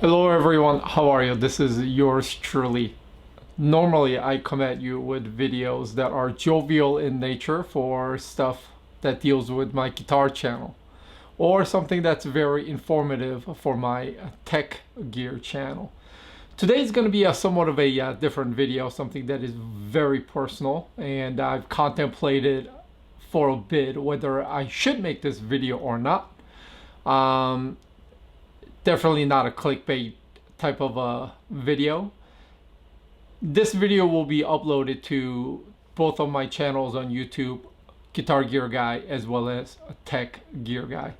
Hello everyone, how are you? This is yours truly. Normally I come at you with videos that are jovial in nature for stuff that deals with my guitar channel, or something that's very informative for my tech gear channel. Today is going to be a somewhat of a different video, something that is very personal, and I've contemplated for a bit whether I should make this video or not. Um, Definitely not a clickbait type of a video. This video will be uploaded to both of my channels on YouTube, Guitar Gear Guy as well as a Tech Gear Guy.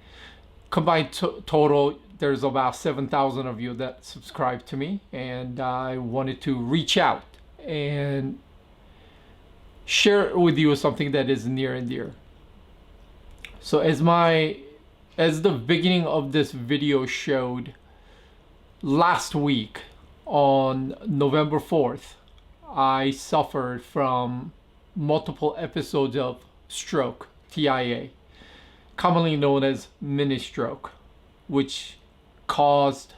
Combined total, there's about 7,000 of you that subscribe to me, and I wanted to reach out and share with you something that is near and dear. So as the beginning of this video showed, last week on November 4th, I suffered from multiple episodes of stroke, TIA, commonly known as Ministroke, which caused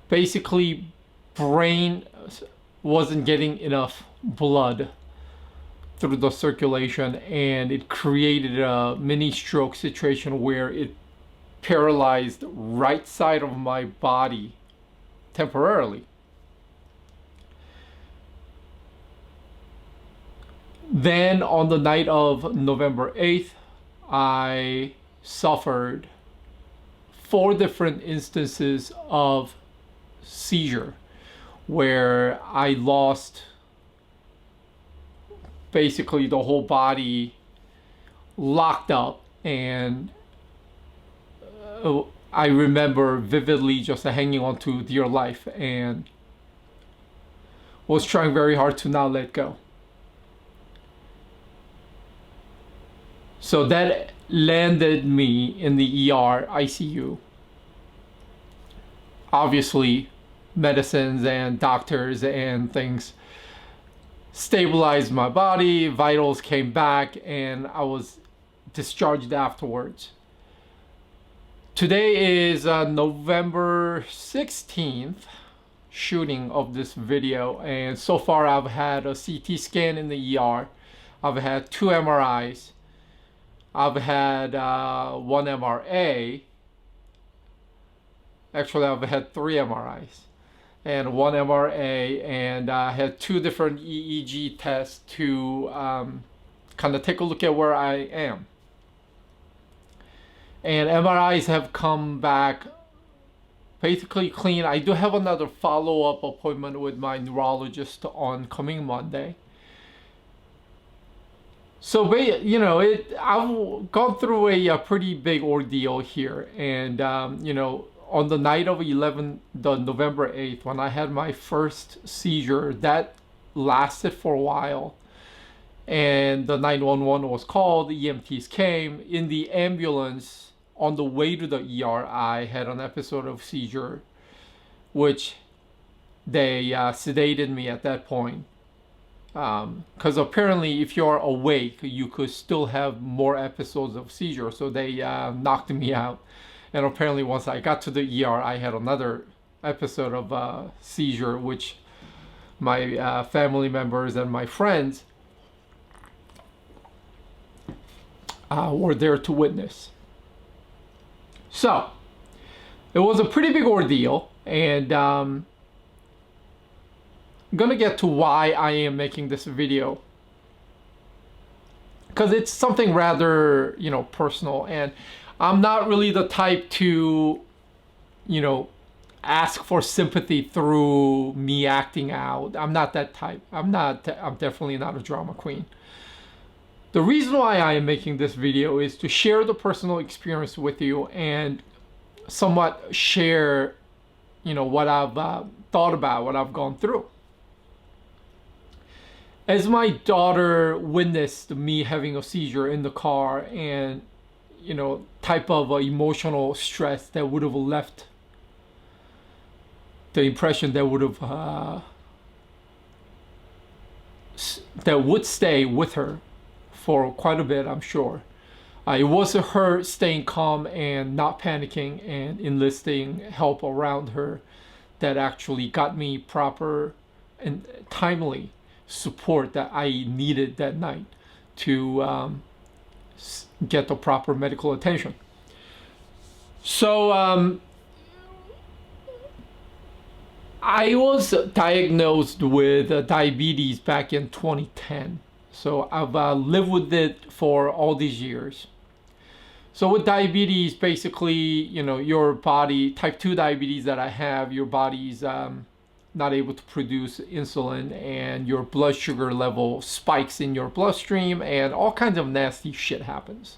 basically brain wasn't getting enough blood through the circulation, and it created a mini stroke situation where it paralyzed right side of my body temporarily. Then on the night of November 8th, I suffered 4 different instances of seizure where I lost basically the whole body, locked up, and I remember vividly just hanging on to dear life and was trying very hard to not let go. So that landed me in the ER ICU. Obviously, medicines and doctors and things stabilized my body, vitals came back, and I was discharged afterwards. Today is November 16th shooting of this video, and so far I've had a CT scan in the ER, I've had 2 MRIs, I've had 1 MRA, actually I've had 3 MRIs and 1 MRA, and I had 2 different EEG tests to kind of take a look at where I am. And MRIs have come back basically clean. I do have another follow-up appointment with my neurologist on coming Monday. So, I've gone through a pretty big ordeal here, and on the night of the November 8th, when I had my first seizure, that lasted for a while, and the 911 was called, the EMTs came. In the ambulance on the way to the ER, I had an episode of seizure, which they sedated me at that point. Because apparently if you're awake, you could still have more episodes of seizure, so they knocked me out. And apparently once I got to the ER, I had another episode of seizure, which my family members and my friends were there to witness. So it was a pretty big ordeal, and I'm gonna get to why I am making this video, because it's something rather personal, and I'm not really the type to ask for sympathy through me acting out. I'm not that type. I'm definitely not a drama queen. The reason why I am making this video is to share the personal experience with you and somewhat share what I've thought about, what I've gone through. As my daughter witnessed me having a seizure in the car, and type of emotional stress that would have left the impression that would stay with her for quite a bit, I'm sure. It wasn't her staying calm and not panicking and enlisting help around her that actually got me proper and timely support that I needed that night to get the proper medical attention. So I was diagnosed with diabetes back in 2010. So I've lived with it for all these years. So with diabetes, basically, your body, type 2 diabetes that I have, your body's not able to produce insulin and your blood sugar level spikes in your bloodstream and all kinds of nasty shit happens.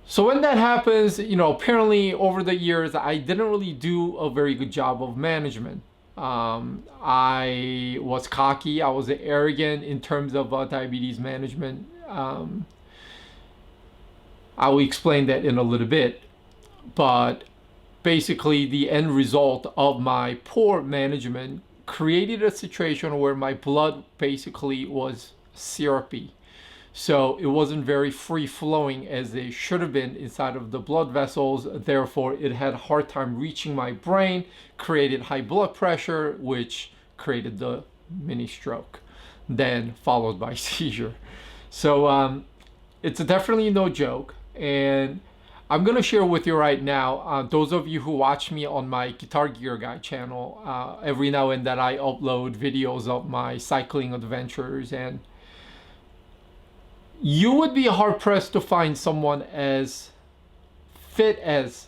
So when that happens, apparently over the years, I didn't really do a very good job of management. I was cocky, I was arrogant in terms of diabetes management. I will explain that in a little bit, but basically the end result of my poor management created a situation where my blood basically was syrupy. So it wasn't very free flowing as it should have been inside of the blood vessels. Therefore, it had a hard time reaching my brain, created high blood pressure, which created the Ministroke, then followed by seizure. So it's definitely no joke. And I'm going to share with you right now, those of you who watch me on my Guitar Gear Guy channel, every now and then I upload videos of my cycling adventures, and you would be hard-pressed to find someone as fit as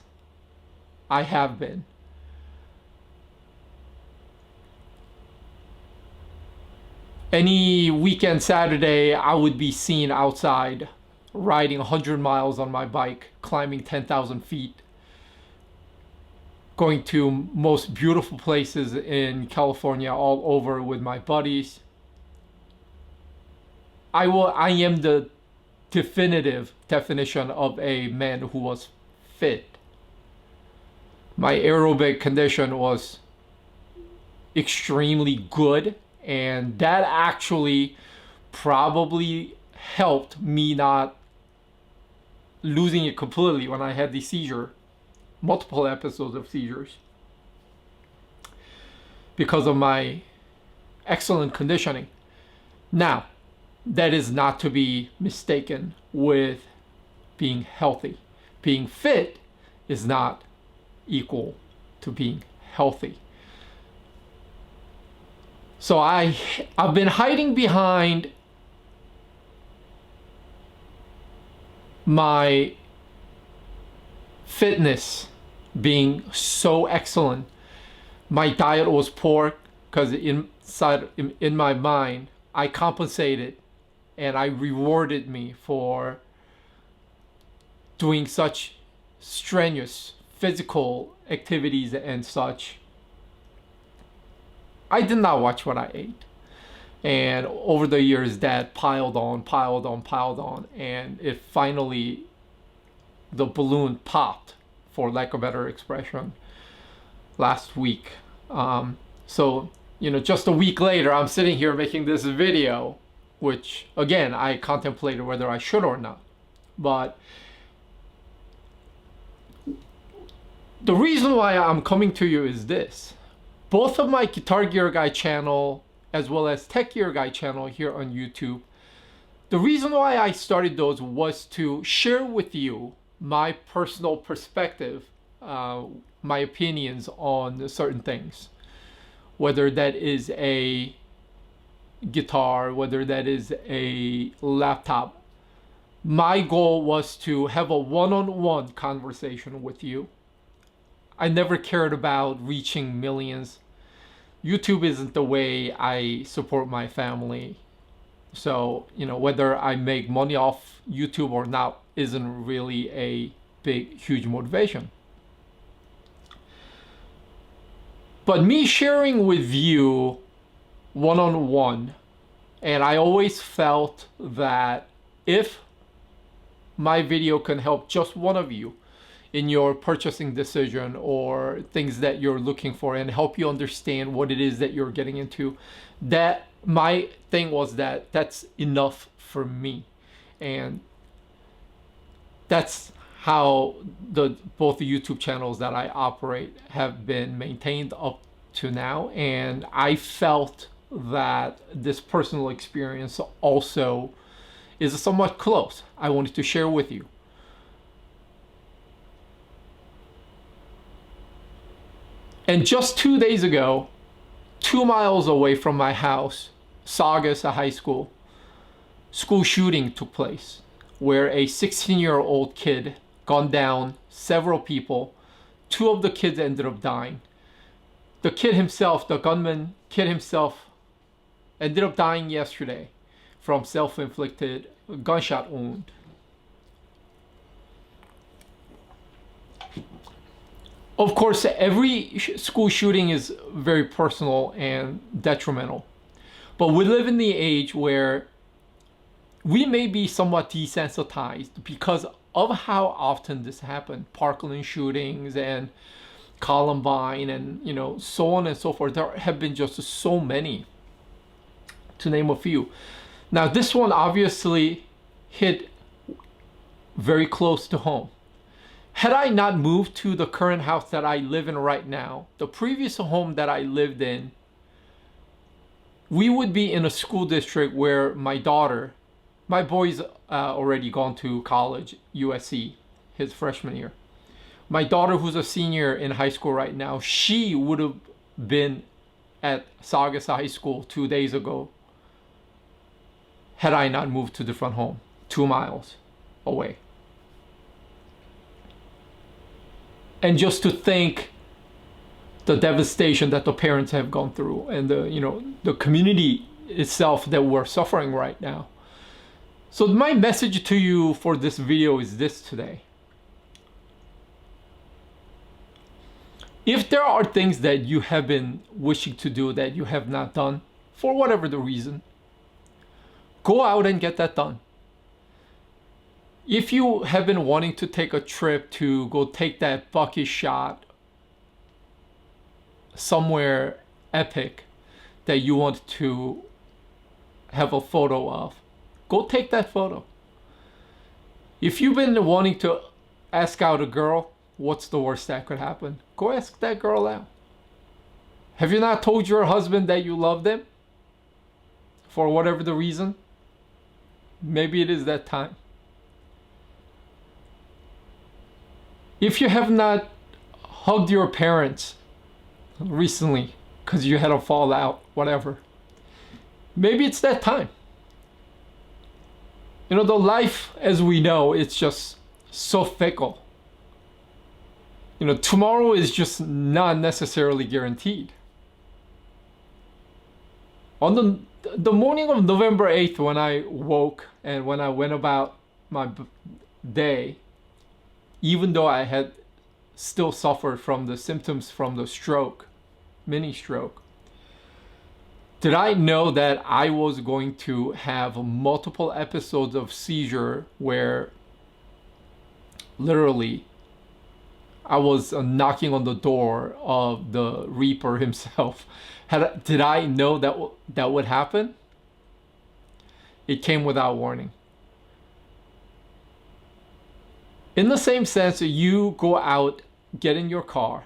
I have been. Any weekend Saturday, I would be seen outside riding 100 miles on my bike, climbing 10,000 feet, going to most beautiful places in California all over with my buddies. I am the definitive definition of a man who was fit. My aerobic condition was extremely good, and that actually probably helped me not losing it completely when I had the seizure, multiple episodes of seizures, because of my excellent conditioning. Now, that is not to be mistaken with being healthy. Being fit is not equal to being healthy. So I've been hiding behind my fitness being so excellent. My diet was poor because in my mind, I compensated and I rewarded me for doing such strenuous physical activities and such. I did not watch what I ate. And over the years, that piled on, and it finally, the balloon popped, for lack of a better expression, last week. So, just a week later, I'm sitting here making this video, which, again, I contemplated whether I should or not. But the reason why I'm coming to you is this. Both of my Guitar Gear Guy channel as well as Tech Gear Guy channel here on YouTube, the reason why I started those was to share with you my personal perspective, my opinions on certain things. Whether that is a guitar, whether that is a laptop. My goal was to have a one-on-one conversation with you. I never cared about reaching millions. YouTube isn't the way I support my family. So, whether I make money off YouTube or not isn't really a big, huge motivation. But me sharing with you one-on-one, and I always felt that if my video can help just one of you in your purchasing decision or things that you're looking for and help you understand what it is that you're getting into, that my thing was that that's enough for me. And That's how both the YouTube channels that I operate have been maintained up to now. And I felt that this personal experience also is somewhat close. I wanted to share with you. And just 2 days ago, 2 miles away from my house, Saugus High School shooting took place, where a 16-year-old kid gunned down several people. 2 of the kids ended up dying. The kid himself, the gunman kid himself, ended up dying yesterday from self-inflicted gunshot wound. Of course, every school shooting is very personal and detrimental. But we live in the age where we may be somewhat desensitized because of how often this happened. Parkland shootings and Columbine and, so on and so forth. There have been just so many, to name a few. Now, this one obviously hit very close to home. Had I not moved to the current house that I live in right now, the previous home that I lived in, we would be in a school district where my boy's already gone to college, USC, his freshman year. My daughter, who's a senior in high school right now, she would have been at Saugus High School 2 days ago had I not moved to different home, 2 miles away. And just to think the devastation that the parents have gone through and the community itself that we're suffering right now. So my message to you for this video is this today. If there are things that you have been wishing to do that you have not done, for whatever the reason, go out and get that done. If you have been wanting to take a trip to go take that bucket shot somewhere epic that you want to have a photo of, go take that photo. If you've been wanting to ask out a girl, what's the worst that could happen? Go ask that girl out. Have you not told your husband that you love them? For whatever the reason? Maybe it is that time. If you have not hugged your parents recently because you had a fallout, whatever, maybe it's that time. The life as we know, it's just so fickle. Tomorrow is just not necessarily guaranteed. On the morning of November 8th, when I woke and when I went about my day, even though I had still suffered from the symptoms from the stroke, mini stroke, did I know that I was going to have multiple episodes of seizure where literally I was knocking on the door of the Reaper himself? Did I know that would happen? It came without warning. In the same sense, you go out, get in your car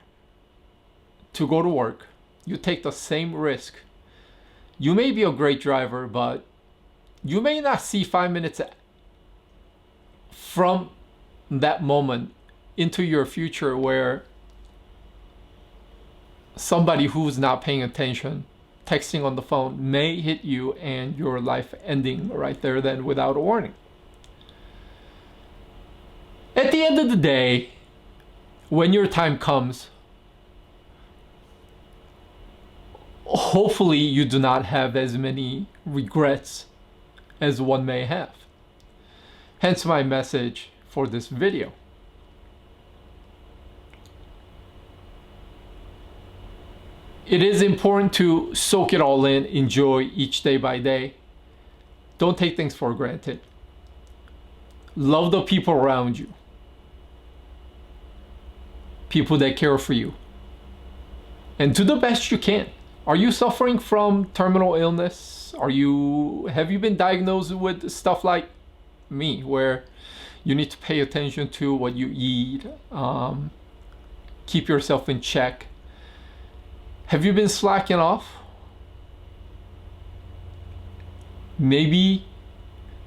to go to work. You take the same risk. You may be a great driver, but you may not see 5 minutes from that moment into your future where somebody who's not paying attention, texting on the phone, may hit you and your life ending right there then without a warning. At the end of the day, when your time comes, hopefully you do not have as many regrets as one may have. Hence my message for this video. It is important to soak it all in, enjoy each day by day. Don't take things for granted. Love the people around you. People that care for you. And do the best you can. Are you suffering from terminal illness? Have you been diagnosed with stuff like me, where You need to pay attention to what you eat. Keep yourself in check. Have you been slacking off? Maybe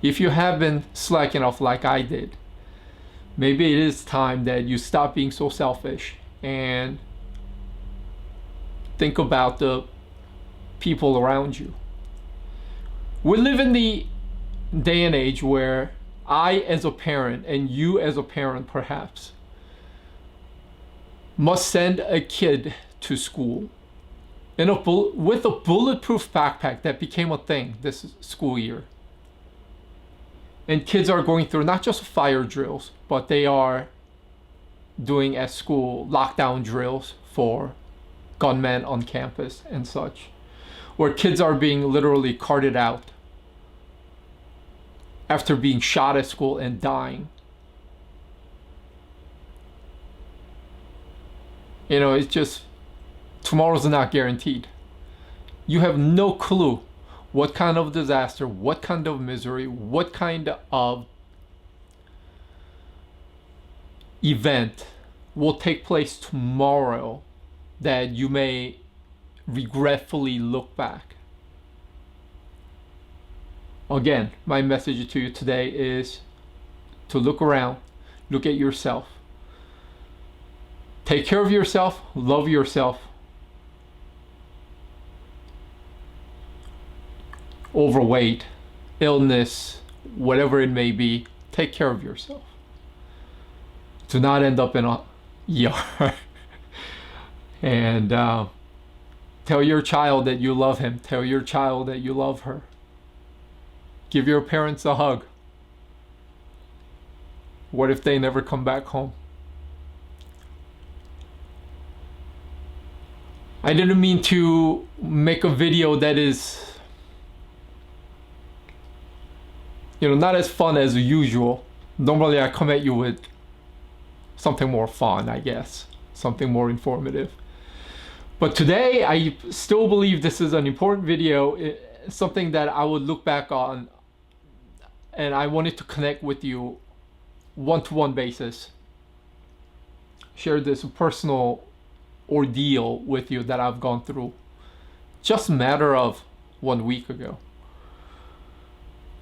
if you have been slacking off like I did, maybe it is time that you stop being so selfish and think about the people around you. We live in the day and age where I, as a parent, and you as a parent perhaps, must send a kid to school with a bulletproof backpack that became a thing this school year. And kids are going through not just fire drills, but they are doing at school lockdown drills for gunmen on campus and such, where kids are being literally carted out after being shot at school and dying. You know, it's just, tomorrow's not guaranteed. You have no clue what kind of disaster, what kind of misery, what kind of event will take place tomorrow that you may regretfully look back. Again, my message to you today is to look around, look at yourself. Take care of yourself, love yourself. Overweight, illness, whatever it may be, take care of yourself. Do not end up in a ER. And tell your child that you love him. Tell your child that you love her. Give your parents a hug. What if they never come back home? I didn't mean to make a video that is, not as fun as usual. Normally I come at you with something more fun, I guess. Something more informative. But today I still believe this is an important video. Something that I would look back on, and I wanted to connect with you one-to-one basis. Share this personal ordeal with you that I've gone through just a matter of 1 week ago.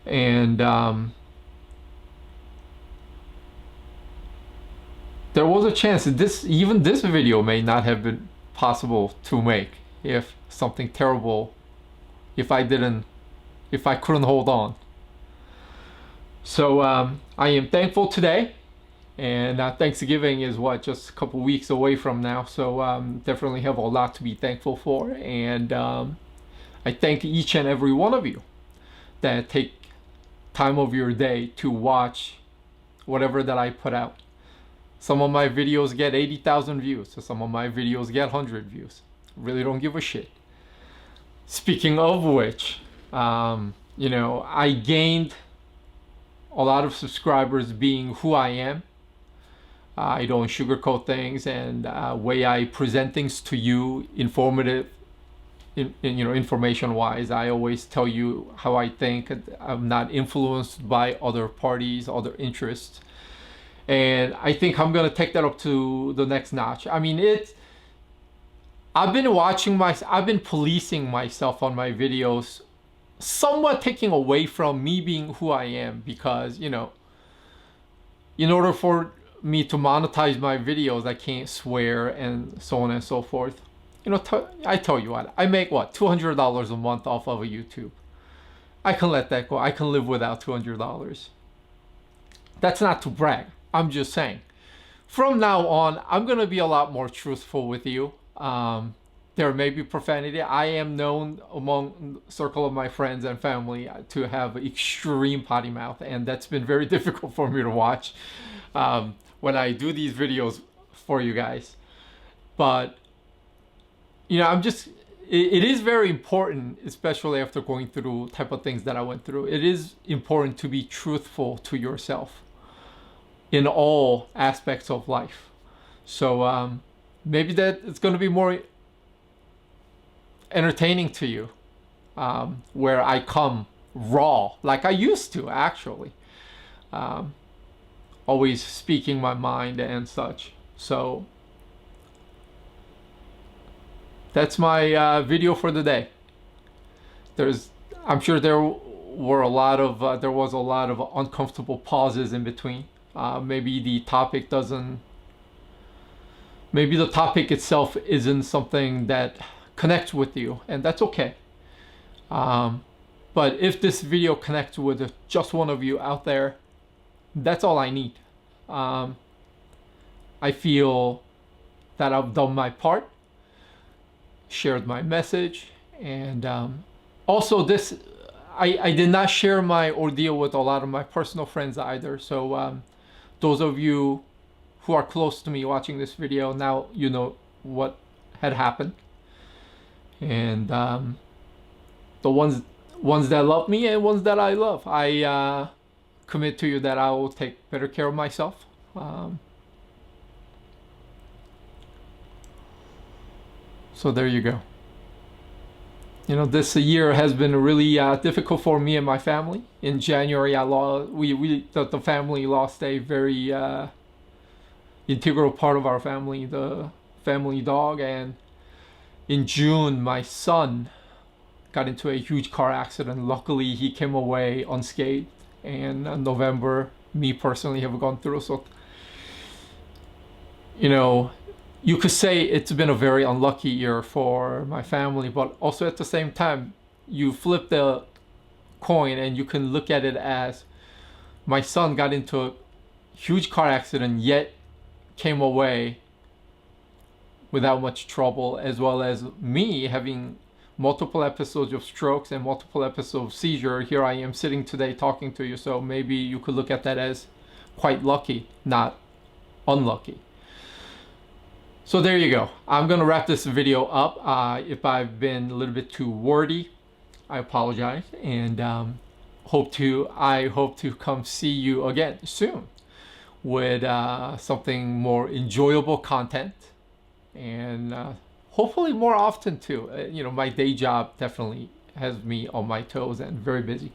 And there was a chance that even this video may not have been possible to make if something terrible, if I couldn't hold on. So I am thankful today, and Thanksgiving is just a couple weeks away from now, so definitely have a lot to be thankful for. And I thank each and every one of you that take time of your day to watch whatever that I put out. Some of my videos get 80,000 views, so some of my videos get 100 views. Really don't give a shit. Speaking of which, I gained a lot of subscribers being who I am. I don't sugarcoat things, and way I present things to you, informative, information wise. I always tell you how I think. I'm not influenced by other parties, other interests. And I think I'm gonna take that up to the next notch. I mean, I've been policing myself on my videos, somewhat taking away from me being who I am, because in order for me to monetize my videos, I can't swear and so on and so forth. I tell you what, I make $200 a month off of a YouTube. I can let that go. I can live without $200. That's not to brag. I'm just saying. From now on, I'm gonna be a lot more truthful with you. There may be profanity. I am known among the circle of my friends and family to have extreme potty mouth, and that's been very difficult for me to watch when I do these videos for you guys. But it is very important, especially after going through type of things that I went through. It is important to be truthful to yourself in all aspects of life. So maybe that it's going to be more entertaining to you, where I come raw like I used to, actually. always speaking my mind and such. So that's my video for the day. I'm sure there was a lot of uncomfortable pauses in between. Maybe the topic itself isn't something that connects with you, and that's okay. But if this video connects with just one of you out there, that's all I need. I feel that I've done my part, shared my message, and also I did not share my ordeal with a lot of my personal friends either. So those of you who are close to me watching this video, now you know what had happened. And the ones that love me and ones that I love, I commit to you that I will take better care of myself. So there you go. You know, this year has been really difficult for me and my family. In January, the family lost a very integral part of our family, the family dog. And in June, my son got into a huge car accident. Luckily, he came away unscathed. And in November, me personally have gone through. So, you know, you could say it's been a very unlucky year for my family, but also at the same time, you flip the coin and you can look at it as my son got into a huge car accident, yet came away without much trouble, as well as me having multiple episodes of strokes and multiple episodes of seizure. Here I am sitting today talking to you, so maybe you could look at that as quite lucky, not unlucky. So there you go. I'm gonna wrap this video up. If I've been a little bit too wordy, I apologize, and I hope to come see you again soon with something more enjoyable content, and hopefully more often too. You know, my day job definitely has me on my toes and very busy.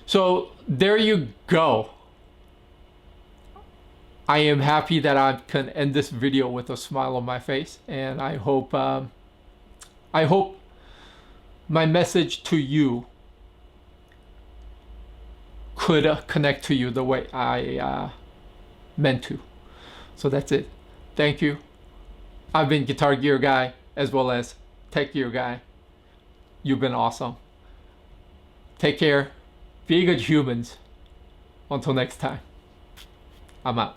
So there you go. I am happy that I can end this video with a smile on my face, and I hope my message to you could connect to you the way I meant to. So that's it. Thank you. I've been Guitar Gear Guy as well as Tech Gear Guy. You've been awesome. Take care. Be good humans. Until next time. I'm out.